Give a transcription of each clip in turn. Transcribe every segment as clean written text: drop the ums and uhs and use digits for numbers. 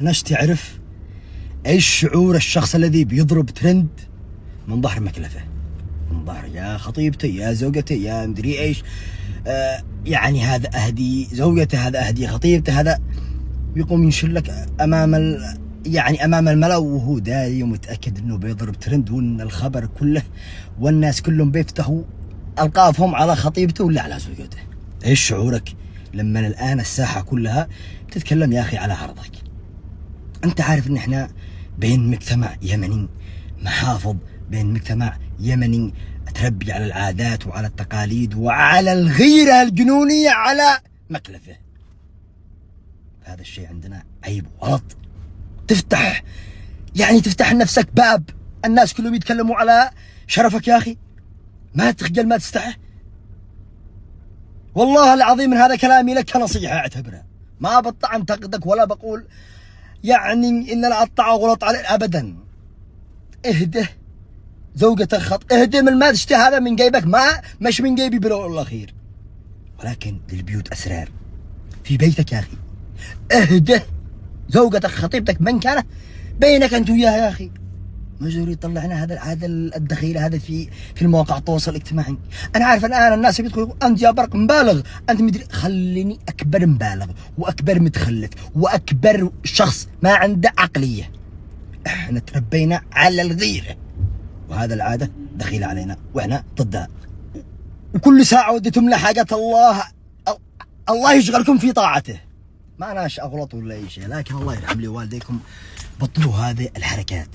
ناس تعرف ايش شعور الشخص الذي بيضرب ترند من ظهر مكلفه، من ظهر يا خطيبته يا زوجته يا مدري ايش. يعني هذا اهدي زوجته، هذا اهدي خطيبته، هذا يقوم ينشلك امام امام الملأ، وهو دايم متاكد انه بيضرب ترند، وان الخبر كله والناس كلهم بيفتحوا القافهم على خطيبته ولا على زوجته. ايش شعورك لما الان الساحه كلها تتكلم يا اخي على عرضك؟ انت عارف ان احنا بين مجتمع يمني محافظ، بين مجتمع يمني تربي على العادات وعلى التقاليد وعلى الغيرة الجنونية على مكلفه. هذا الشيء عندنا عيب وغلط. تفتح لنفسك باب الناس كلهم يتكلموا على شرفك يا اخي، ما تخجل ما تستحي. والله العظيم من هذا كلامي لك كنصيحة اعتبرها، ما بطع انتقدك ولا بقول ان انا اقطع غلط عليه ابدا. اهده زوجتك اهده من ما تشتهي، هذا من جيبك، مش من جيبي بالاول والاخير، ولكن للبيوت اسرار في بيتك يا اخي. اهده زوجتك خطيبتك من كان بينك انت وياها يا اخي. مجري طلعنا هذا الدخيله هذا في المواقع التواصل الاجتماعي. انا عارف الان الناس بيدخلوا انت يا برق مبالغ، انت مدري. خليني اكبر مبالغ واكبر متخلف واكبر شخص ما عنده عقليه. احنا تربينا على الغيره، وهذا العاده دخيله علينا واحنا ضدها. وكل ساعه وديتم لها حاجات الله يشغلكم في طاعته. ما اناش اغلط ولا اي شيء، لكن الله يرحم لي والديكم بطلوا هذه الحركات.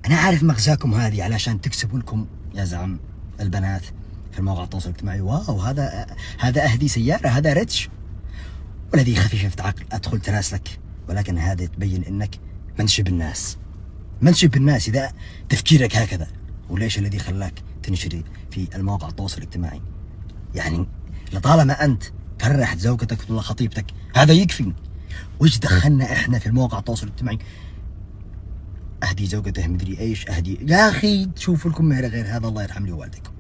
انا عارف مغزاكم هذه علشان تكسبوا لكم يا زعم البنات في المواقع التواصل الاجتماعي. واو هذا اهدي سياره، هذا ريتش، والذي خفيفة عقل ادخل تراسلك. ولكن هذا تبين انك منشب الناس اذا تفكيرك هكذا. وليش الذي خلاك تنشري في المواقع التواصل الاجتماعي؟ يعني لطالما انت كرهت زوجتك ولا خطيبتك هذا يكفي. وش دخلنا احنا في المواقع التواصل الاجتماعي؟ اهدي زوجته مدري ايش، اهدي يا اخي تشوفوا لكم مهر غير هذا. الله يرحم لي والديكم،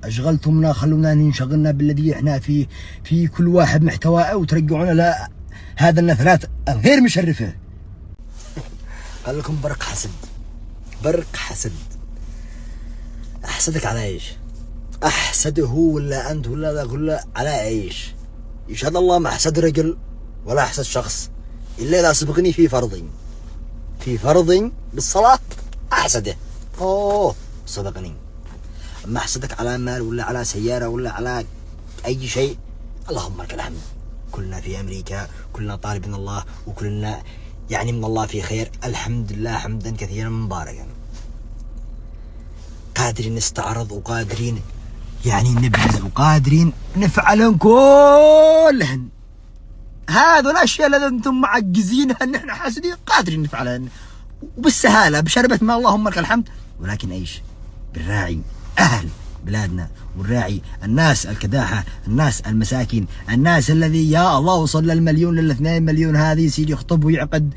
اشغلتمنا، خلونا ننشغلنا بالذي احنا في كل واحد محتواه، وترجعونا لا هذا النثرات غير مشرفه. قال لكم برق حسد. احسدك على ايش؟ احسده ولا انت ولا ذا كله على ايش؟ يشهد الله ما احسد رجل ولا احسد شخص الا اذا سبقني في فرض بالصلاة احسده. سبقني. اما احسدك على مال ولا على سيارة ولا على اي شيء، اللهم لك الحمد. كلنا في امريكا، كلنا طالب من الله، وكلنا من الله في خير، الحمد لله حمدا كثيرا مباركا. قادرين نستعرض وقادرين نبذل وقادرين نفعلهم كلهن. هذا الاشياء اللي انتم معجزينها ان احنا حاسدين قادرين نفعلها وبالسهاله بشربة ما اللهم لك الحمد. ولكن ايش؟ بنراعي اهل بلادنا، ونراعي الناس الكداحه، الناس المساكين، الناس الذي يا الله وصل للمليون لل2 مليون هذه يصير يخطب ويعقد